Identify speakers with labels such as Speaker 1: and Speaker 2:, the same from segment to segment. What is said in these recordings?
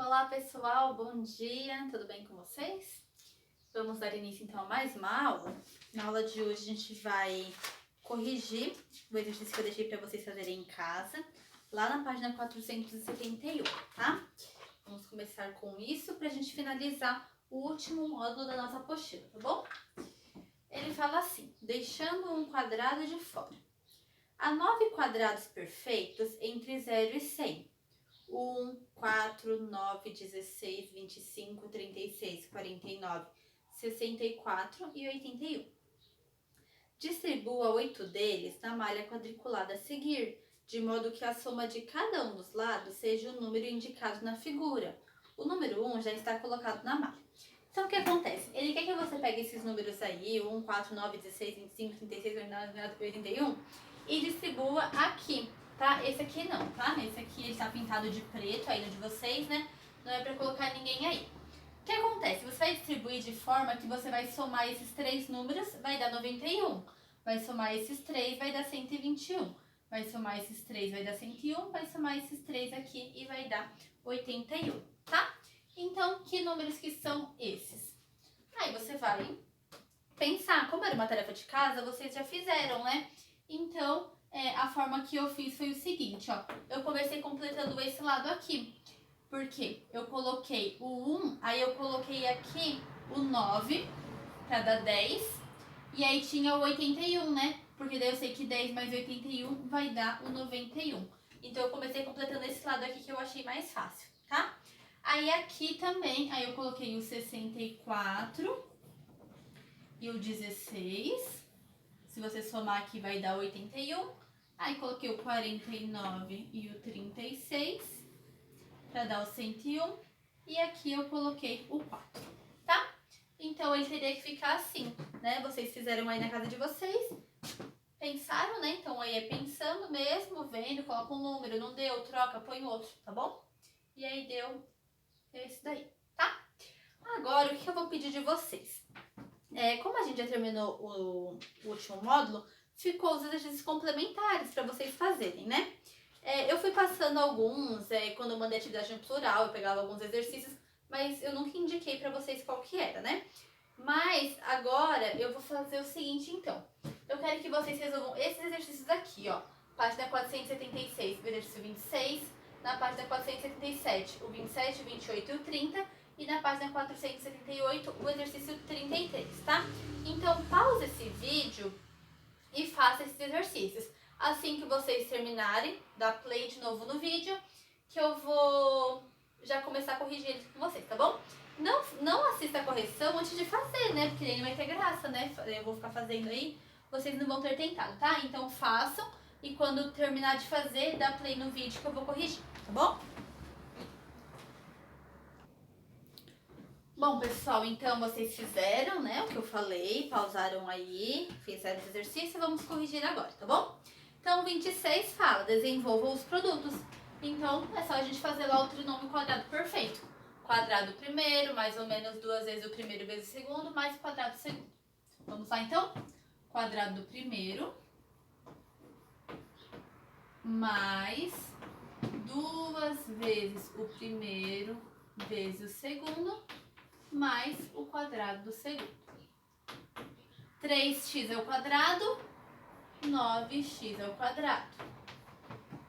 Speaker 1: Olá pessoal, bom dia, tudo bem com vocês? Vamos dar início então a mais uma aula. Na aula de hoje a gente vai corrigir o exercício que eu deixei para vocês fazerem em casa, lá na página 471, tá? Vamos começar com isso para a gente finalizar o último módulo da nossa apostila, tá bom? Ele fala assim, deixando um quadrado de fora. Há 9 quadrados perfeitos entre 0 e 100. 1, 4, 9, 16, 25, 36, 49, 64 e 81. Distribua 8 deles na malha quadriculada a seguir, de modo que a soma de cada um dos lados seja o número indicado na figura. O número 1 já está colocado na malha. Então, o que acontece? Ele quer que você pegue esses números aí, 1, 4, 9, 16, 25, 36, 49, 81, e distribua aqui. Tá? Esse aqui não, tá? Esse aqui está pintado de preto aí no de vocês, né? Não é pra colocar ninguém aí. O que acontece? Você vai distribuir de forma que você vai somar esses 3 números, vai dar 91. Vai somar esses 3, vai dar 121. Vai somar esses 3, vai dar 101. Vai somar esses 3 aqui e vai dar 81, tá? Então, que números que são esses? Aí você vai pensar, como era uma tarefa de casa, vocês já fizeram, né? Então, a forma que eu fiz foi o seguinte, ó. Eu comecei completando esse lado aqui. Porque eu coloquei o 1, aí eu coloquei aqui o 9 para dar 10. E aí tinha o 81, né? Porque daí eu sei que 10 mais 81 vai dar o 91. Então eu comecei completando esse lado aqui que eu achei mais fácil, tá? Aí aqui também, aí eu coloquei o 64 e o 16. Se você somar aqui vai dar 81. Aí coloquei o 49 e o 36 para dar o 101. E aqui eu coloquei o 4, tá? Então ele teria que ficar assim, né? Vocês fizeram aí na casa de vocês, pensaram, né? Então aí é pensando mesmo, vendo, coloca um número, não deu, troca, põe outro, tá bom? E aí deu esse daí, tá? Agora o que eu vou pedir de vocês? Como a gente já terminou o último módulo, ficou os exercícios complementares para vocês fazerem, né? Eu fui passando alguns, quando eu mandei atividade no plural, eu pegava alguns exercícios, mas eu nunca indiquei para vocês qual que era, né? Mas agora eu vou fazer o seguinte, então. Eu quero que vocês resolvam esses exercícios aqui, ó. Página 476, o exercício 26. Na página 477, o 27, o 28 e o 30. E na página 478, o exercício 33, tá? Então, pausa esse vídeo e faça esses exercícios. Assim que vocês terminarem, dá play de novo no vídeo, que eu vou já começar a corrigir eles com vocês, tá bom? Não assista a correção antes de fazer, né? Porque aí não vai ter graça, né? Eu vou ficar fazendo aí, vocês não vão ter tentado, tá? Então façam e quando terminar de fazer, dá play no vídeo que eu vou corrigir, tá bom? Bom, pessoal, então vocês fizeram, né, o que eu falei, pausaram aí, fizeram esse exercício, vamos corrigir agora, tá bom? Então, 26 fala, desenvolva os produtos. Então, é só a gente fazer lá o trinômio quadrado perfeito. Quadrado primeiro, mais ou menos 2 vezes o primeiro vezes o segundo, mais quadrado do segundo. Vamos lá, então? Quadrado do primeiro, mais 2 vezes o primeiro vezes o segundo, mais o quadrado do segundo. 3x ao quadrado, 9x ao quadrado.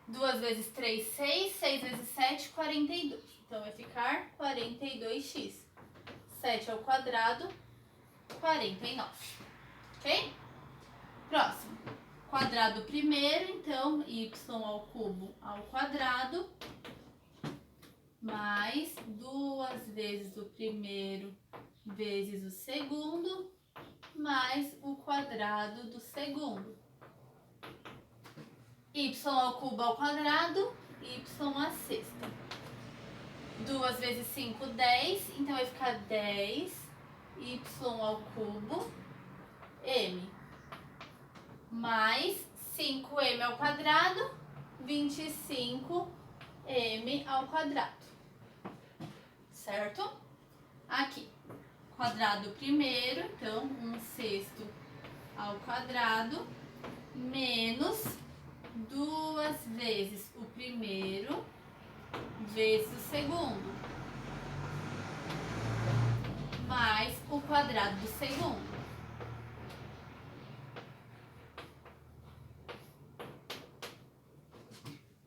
Speaker 1: 2 vezes 3, 6. 6 vezes 7, 42. Então, vai ficar 42x. 7 ao quadrado, 49. Ok? Próximo. Quadrado primeiro, então, y ao cubo ao quadrado, mais 2 vezes o primeiro vezes o segundo, mais o quadrado do segundo. Y ao cubo ao quadrado, y à sexta. 2 vezes 5, 10, então vai ficar 10, y ao cubo, m. Mais 5m ao quadrado, 25m ao quadrado. Certo? Aqui, quadrado primeiro, então 1/6 ao quadrado, menos 2 vezes o primeiro vezes o segundo. quadrado do segundo.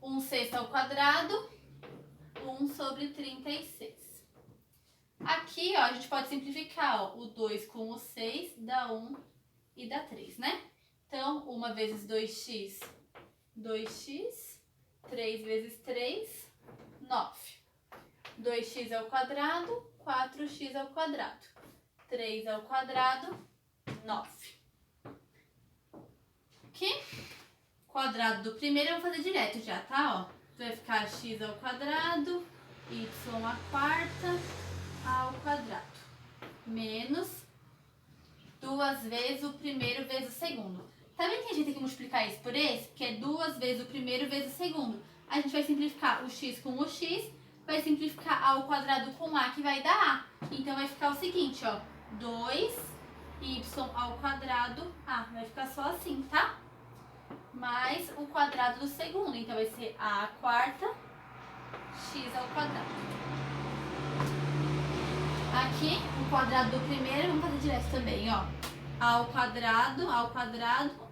Speaker 1: Um sexto ao quadrado, 1 sobre 36. Aqui, ó, a gente pode simplificar, ó, o 2 com o 6 dá 1 e dá 3, né? Então, 1 vezes 2x, 2x, 3 vezes 3, 9. 2x ao quadrado, 4x ao quadrado. 3 ao quadrado, 9. Aqui, quadrado do primeiro eu vou fazer direto já, tá? Ó, vai ficar x ao quadrado, y à quarta, ao quadrado. Menos 2 vezes o primeiro vezes o segundo. Tá vendo que a gente tem que multiplicar isso por esse? Que é 2 vezes o primeiro vezes o segundo. A gente vai simplificar o x com o x, vai simplificar a ao quadrado com a, que vai dar a. Então vai ficar o seguinte, ó, 2y ao quadrado a. Vai ficar só assim, tá? Mais o quadrado do segundo. Então vai ser a à quarta, x ao quadrado. Aqui, o quadrado do primeiro, vamos fazer direto também, ó. A ao quadrado, a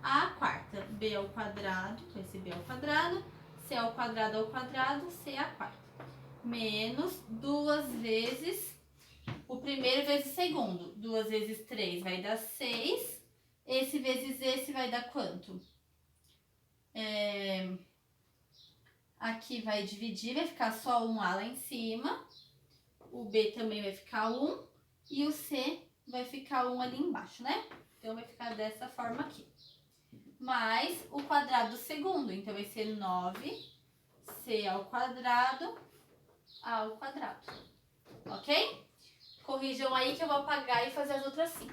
Speaker 1: à quarta. B ao quadrado, vai ser B ao quadrado. C ao quadrado, C à quarta. Menos 2 vezes o primeiro vezes o segundo. 2 vezes 3 vai dar 6. Esse vezes esse vai dar quanto? Aqui vai dividir, vai ficar só um A lá em cima. O B também vai ficar 1. E o C vai ficar 1 ali embaixo, né? Então, vai ficar dessa forma aqui. Mais o quadrado do segundo. Então, vai ser 9c ao quadrado ao quadrado. Ok? Corrijam aí que eu vou apagar e fazer as outras 5.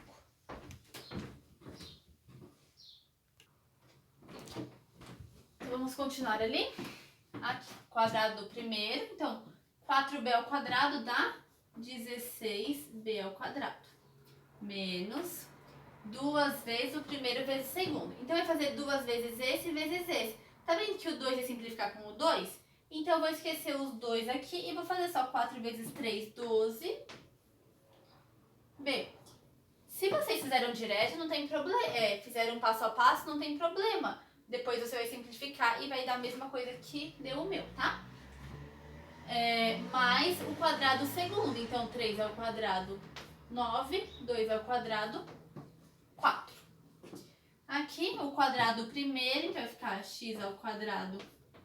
Speaker 1: Então, vamos continuar ali. Aqui, quadrado do primeiro. Então, 4b ao quadrado dá 16b ao quadrado. Menos 2 vezes o primeiro vezes o segundo. Então, vai fazer 2 vezes esse vezes esse. Tá vendo que o 2 vai simplificar com o 2? Então, eu vou esquecer os 2 aqui e vou fazer só 4 vezes 3, 12. B. Se vocês fizeram direto, não tem problema. Fizeram passo a passo, não tem problema. Depois você vai simplificar e vai dar a mesma coisa que deu o meu, tá? Mais o quadrado segundo. Então, 3 ao quadrado, 9. 2 ao quadrado, 4. Aqui, o quadrado primeiro, então vai ficar x ao quadrado,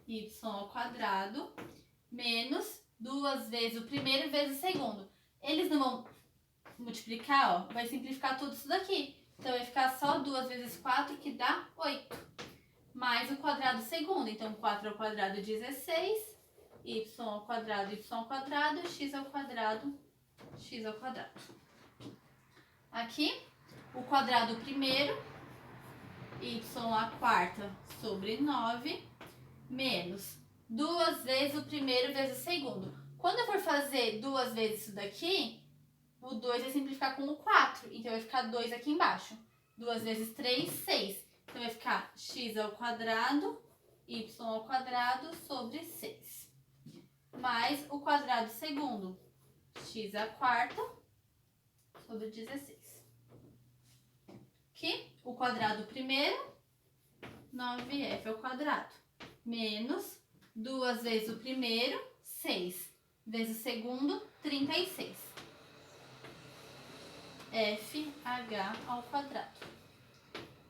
Speaker 1: y ao quadrado, menos 2 vezes o primeiro vezes o segundo. Eles não vão multiplicar, ó, vai simplificar tudo isso daqui. Então, vai ficar só 2 vezes 4, que dá 8. Mais o quadrado segundo. Então, 4 ao quadrado, 16. Y ao quadrado, x ao quadrado, x ao quadrado. Aqui, o quadrado primeiro, y à quarta sobre 9, menos 2 vezes o primeiro vezes o segundo. Quando eu for fazer 2 vezes isso daqui, o 2 vai simplificar com o 4. Então, vai ficar 2 aqui embaixo. 2 vezes 3, 6. Então, vai ficar x ao quadrado, y ao quadrado sobre 6. Mais o quadrado segundo, x à quarta sobre 16. Aqui, o quadrado primeiro, 9f ao quadrado. Menos 2 vezes o primeiro, 6. Vezes o segundo, 36. FH ao quadrado.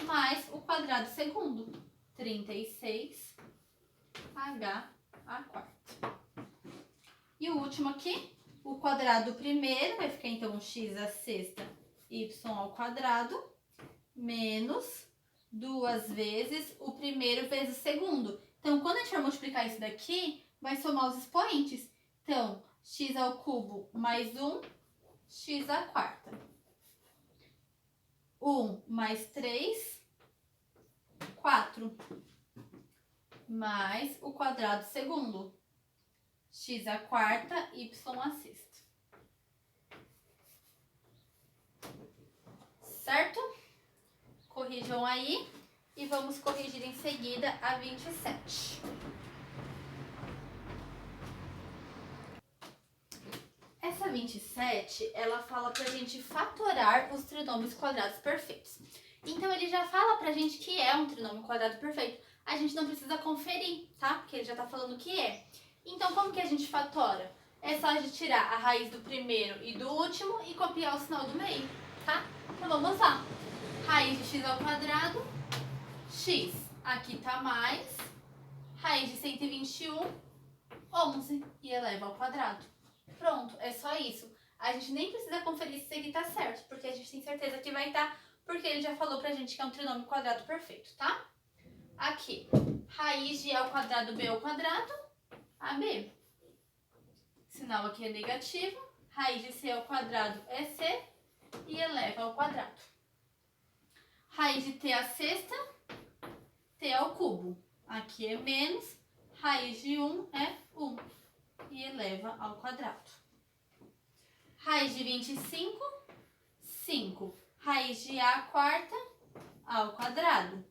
Speaker 1: Mais o quadrado segundo, 36, H à quarta. E o último aqui, o quadrado primeiro, vai ficar então x à sexta, y ao quadrado, menos 2 vezes o primeiro vezes o segundo. Então, quando a gente for multiplicar isso daqui, vai somar os expoentes. Então, x ao cubo mais 1, x à quarta. 1 mais 3, 4. Mais o quadrado segundo, x à quarta, y à sexta. Certo? Corrijam aí e vamos corrigir em seguida a 27. Essa 27, ela fala pra gente fatorar os trinômios quadrados perfeitos. Então, ele já fala pra gente que é um trinômio quadrado perfeito. A gente não precisa conferir, tá? Porque ele já tá falando que é. Então, como que a gente fatora? É só a gente tirar a raiz do primeiro e do último e copiar o sinal do meio, tá? Então, vamos lá. Raiz de x ao quadrado, x aqui tá mais, raiz de 121, 11 e eleva ao quadrado. Pronto, é só isso. A gente nem precisa conferir se isso aqui tá certo, porque a gente tem certeza que vai estar, porque ele já falou pra gente que é um trinômio quadrado perfeito, tá? Aqui, raiz de a ao quadrado b ao quadrado, AB. Sinal aqui é negativo, raiz de c ao quadrado é c e eleva ao quadrado. Raiz de t à sexta, t ao cubo. Aqui é menos, raiz de 1 é 1 e eleva ao quadrado. Raiz de 25, 5. Raiz de a quarta ao quadrado,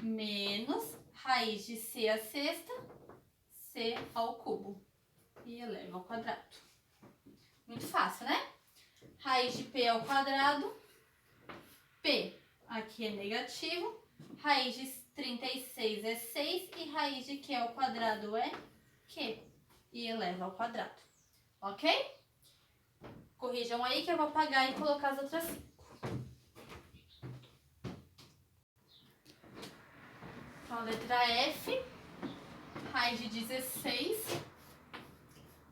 Speaker 1: menos raiz de c à sexta, c ao cubo e eleva ao quadrado. Muito fácil, né? Raiz de p ao quadrado, p aqui é negativo, raiz de 36 é 6 e raiz de q ao quadrado é q e eleva ao quadrado. Ok? Corrijam aí que eu vou apagar e colocar as outras 5. Então, a letra F, raiz de 16,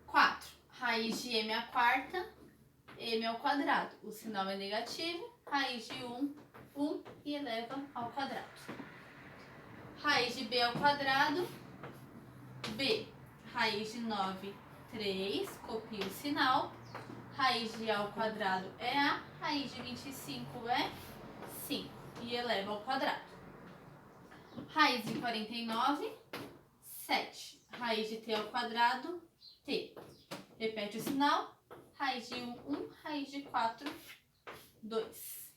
Speaker 1: 4. Raiz de m à quarta, m ao quadrado. O sinal é negativo, raiz de 1, 1 e eleva ao quadrado. Raiz de b ao quadrado, b. Raiz de 9, 3, copia o sinal. Raiz de a ao quadrado é a, raiz de 25 é 5 e eleva ao quadrado. Raiz de 49, 7. Raiz de t ao quadrado, t. Repete o sinal. Raiz de 1, 1. Raiz de 4, 2.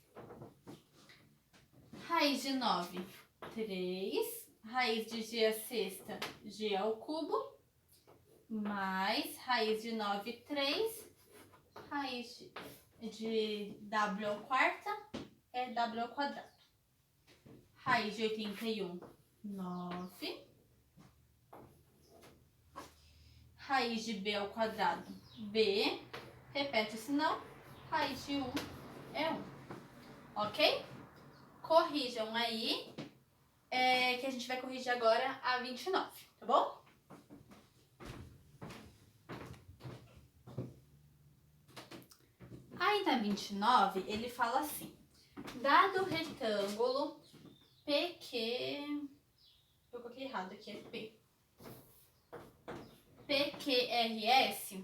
Speaker 1: Raiz de 9, 3. Raiz de g à sexta, g ao cubo. Mais raiz de 9, 3. Raiz de w ao quarta é w ao quadrado. Raiz de 81, 9. Raiz de b ao quadrado, b. Repete o sinal. Raiz de 1 é 1. Ok? Corrijam aí, que a gente vai corrigir agora a 29, tá bom? Aí na 29, ele fala assim: dado o retângulo PQ, eu coloquei errado aqui, é P. PQRS,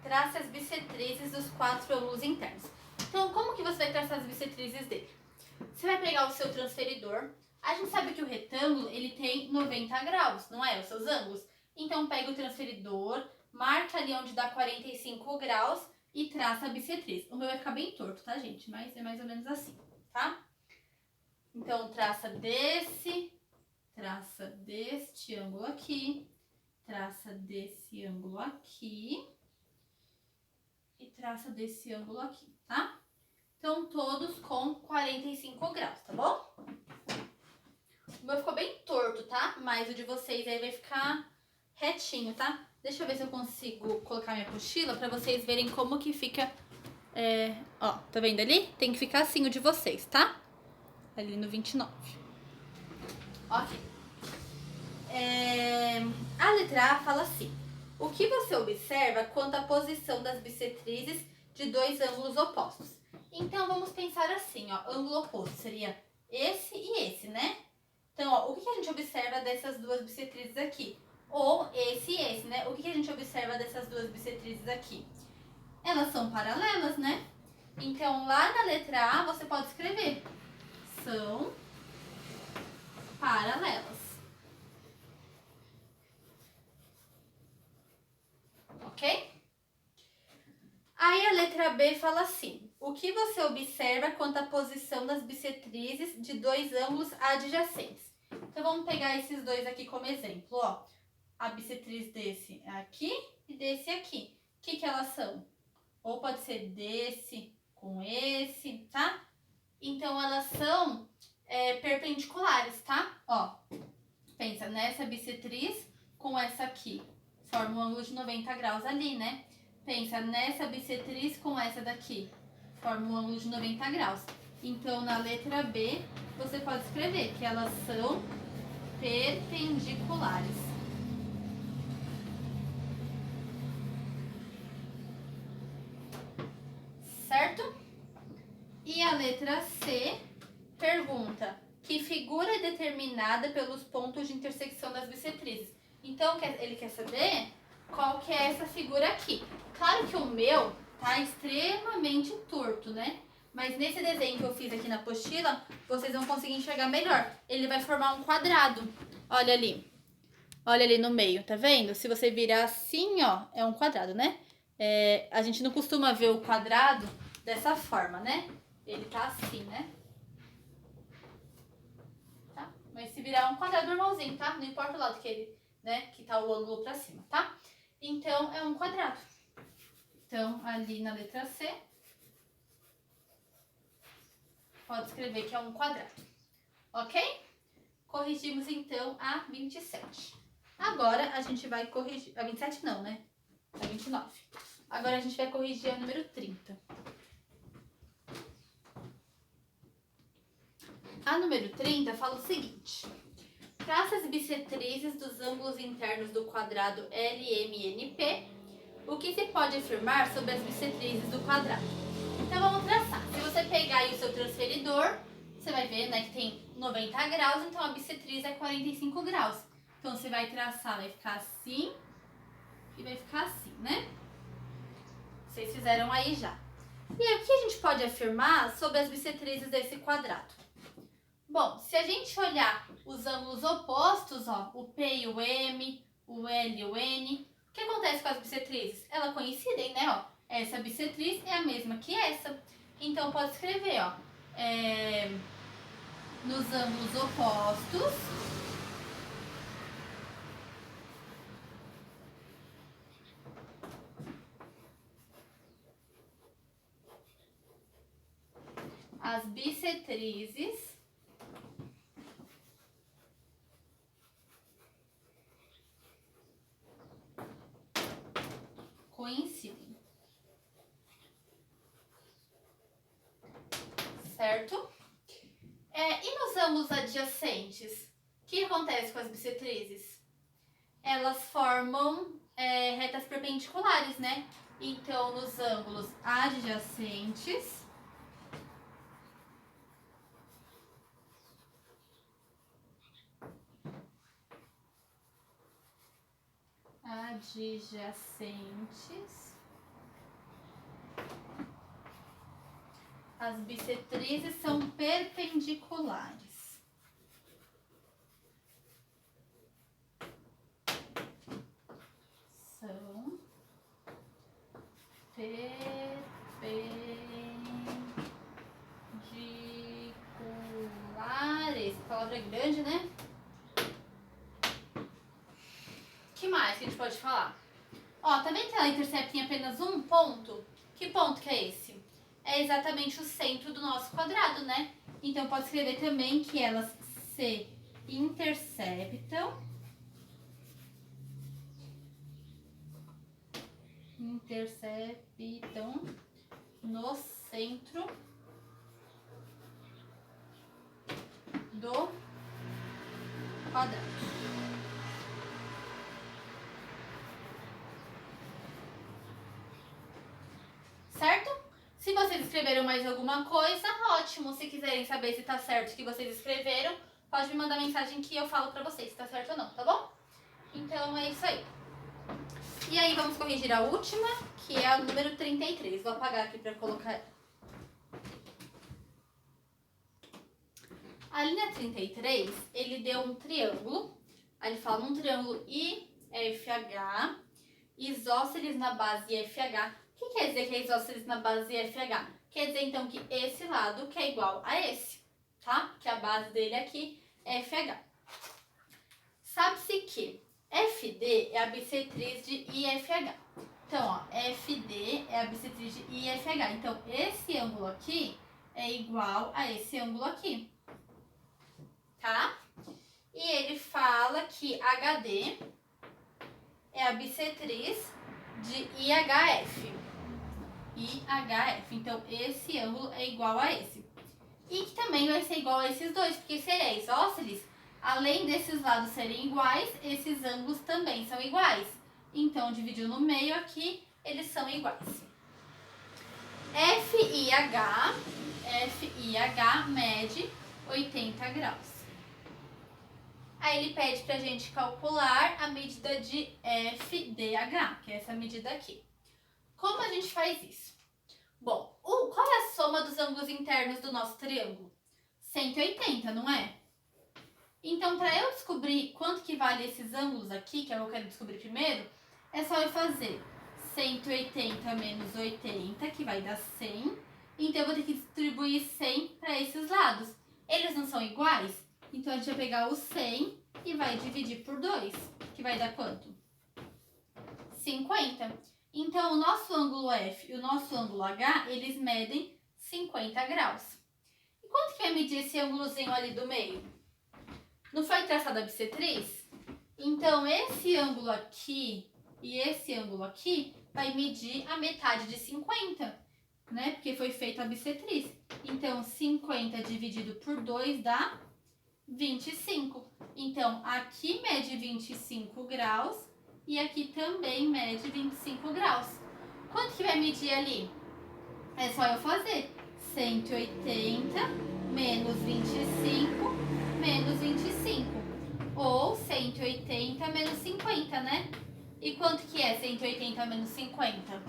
Speaker 1: traça as bissetrizes dos 4 ângulos internos. Então, como que você vai traçar as bissetrizes dele? Você vai pegar o seu transferidor. A gente sabe que o retângulo, ele tem 90 graus, não é? Os seus ângulos. Então, pega o transferidor, marca ali onde dá 45 graus e traça a bissetriz. O meu vai ficar bem torto, tá, gente? Mas é mais ou menos assim, tá? Então, traça deste ângulo aqui, traça desse ângulo aqui e traça desse ângulo aqui, tá? Então, todos com 45 graus, tá bom? O meu ficou bem torto, tá? Mas o de vocês aí vai ficar retinho, tá? Deixa eu ver se eu consigo colocar minha apostila pra vocês verem como que fica. Ó, tá vendo ali? Tem que ficar assim o de vocês, tá? Ali no 29. Ok. A letra A fala assim: o que você observa quanto à posição das bissetrizes de dois ângulos opostos? Então, vamos pensar assim, ó, ângulo oposto seria esse e esse, né? Então, ó, o que a gente observa dessas duas bissetrizes aqui? Ou esse e esse, né? O que a gente observa dessas duas bissetrizes aqui? Elas são paralelas, né? Então, lá na letra A, você pode escrever: são paralelas. Ok? Aí a letra B fala assim: o que você observa quanto à posição das bissetrizes de dois ângulos adjacentes? Então, vamos pegar esses dois aqui como exemplo, ó. A bissetriz desse aqui e desse aqui. que elas são? Ou pode ser desse com esse, tá? Então, elas são perpendiculares, tá? Ó, pensa nessa bissetriz com essa aqui. Forma um ângulo de 90 graus ali, né? Pensa nessa bissetriz com essa daqui. Forma um ângulo de 90 graus. Então, na letra B, você pode escrever que elas são perpendiculares. Certo? E a letra C pergunta: que figura é determinada pelos pontos de intersecção das bissetrizes? Então, ele quer saber qual que é essa figura aqui. Claro que o meu tá extremamente torto, né? Mas nesse desenho que eu fiz aqui na apostila, vocês vão conseguir enxergar melhor. Ele vai formar um quadrado. Olha ali. Olha ali no meio, tá vendo? Se você virar assim, ó, é um quadrado, né? A gente não costuma ver o quadrado dessa forma, né? Ele tá assim, né? Tá? Mas se virar um quadrado normalzinho, tá? Não importa o lado que ele, né? Que tá o ângulo pra cima, tá? Então, é um quadrado. Então, ali na letra C, pode escrever que é um quadrado. Ok? Corrigimos, então, a 27. Agora, a gente vai corrigir... A 27 não, né? A 29. Agora, a gente vai corrigir a número 30. A número 30 fala o seguinte: traça as bissetrizes dos ângulos internos do quadrado LMNP. O que se pode afirmar sobre as bissetrizes do quadrado? Então, vamos traçar. Se você pegar aí o seu transferidor, você vai ver, né, que tem 90 graus, então a bissetriz é 45 graus. Então, você vai traçar, vai ficar assim e vai ficar assim, né? Vocês fizeram aí já. E aí, o que a gente pode afirmar sobre as bissetrizes desse quadrado? Bom, se a gente olhar os ângulos opostos, ó, o P e o M, o L e o N, o que acontece com as bissetrizes? Elas coincidem, né? Ó, essa bissetriz é a mesma que essa. Então, pode escrever, ó, nos ângulos opostos, as bissetrizes coincidem. Certo? E nos ângulos adjacentes, o que acontece com as bissetrizes? Elas formam retas perpendiculares, né? Então, nos ângulos adjacentes, as bissetrizes são perpendiculares. São perpendiculares. A palavra é grande, né? O que mais que a gente pode falar? Ó, tá vendo que ela intercepta em apenas um ponto? Que ponto que é esse? É exatamente o centro do nosso quadrado, né? Então, pode escrever também que elas se interceptam no centro do quadrado. Certo? Se vocês escreveram mais alguma coisa, ótimo. Se quiserem saber se tá certo o que vocês escreveram, pode me mandar mensagem que eu falo pra vocês se tá certo ou não, tá bom? Então, é isso aí. E aí, vamos corrigir a última, que é o número 33. Vou apagar aqui pra colocar. A linha 33, ele deu um triângulo. Aí ele fala um triângulo IFH, isósceles na base FH. O que quer dizer que é isósceles na base FH? Quer dizer, então, que esse lado que é igual a esse, tá? Que a base dele aqui é FH. Sabe-se que FD é a bissetriz de IFH. Então, ó, a bissetriz de IFH. Então, esse ângulo aqui é igual a esse ângulo aqui, tá? E ele fala que HD é a bissetriz de IHF. IHF. Então, esse ângulo é igual a esse. E que também vai ser igual a esses dois, porque se ele é isósceles, além desses lados serem iguais, esses ângulos também são iguais. Então, dividiu no meio aqui, eles são iguais. FIH mede 80 graus. Aí ele pede pra gente calcular a medida de FDH, que é essa medida aqui. Como a gente faz isso? Bom, qual é a soma dos ângulos internos do nosso triângulo? 180, não é? Então, para eu descobrir quanto que vale esses ângulos aqui, que é o que eu quero descobrir primeiro, é só eu fazer 180 menos 80, que vai dar 100. Então, eu vou ter que distribuir 100 para esses lados. Eles não são iguais? Então, a gente vai pegar o 100 e vai dividir por 2, que vai dar quanto? 50. Então, o nosso ângulo F e o nosso ângulo H, eles medem 50 graus. E quanto que vai medir esse ângulozinho ali do meio? Não foi traçada a bissetriz? Então, esse ângulo aqui e esse ângulo aqui vai medir a metade de 50, né? Porque foi feita a bissetriz. Então, 50 dividido por 2 dá 25. Então, aqui mede 25 graus e aqui também mede 25 graus. Quanto que vai medir ali? É só eu fazer 180 menos 25 menos 25. Ou 180 menos 50, né? E quanto que é 180 menos 50?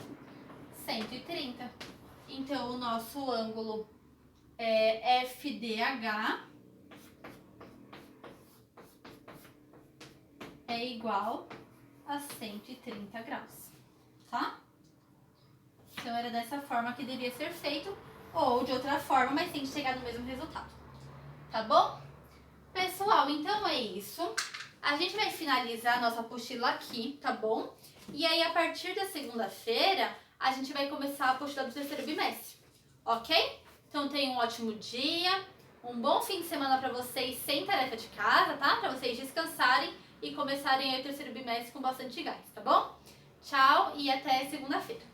Speaker 1: 130. Então, o nosso ângulo é FDH é igual a 130 graus, tá? Então, era dessa forma que devia ser feito, ou de outra forma, mas tem que chegar no mesmo resultado, tá bom? Pessoal, então é isso. A gente vai finalizar a nossa apostila aqui, tá bom? E aí, a partir da segunda-feira, a gente vai começar a apostila do terceiro bimestre, ok? Então, tenham um ótimo dia, um bom fim de semana pra vocês sem tarefa de casa, tá? Pra vocês descansarem e começarem aí o terceiro bimestre com bastante gás, tá bom? Tchau e até segunda-feira.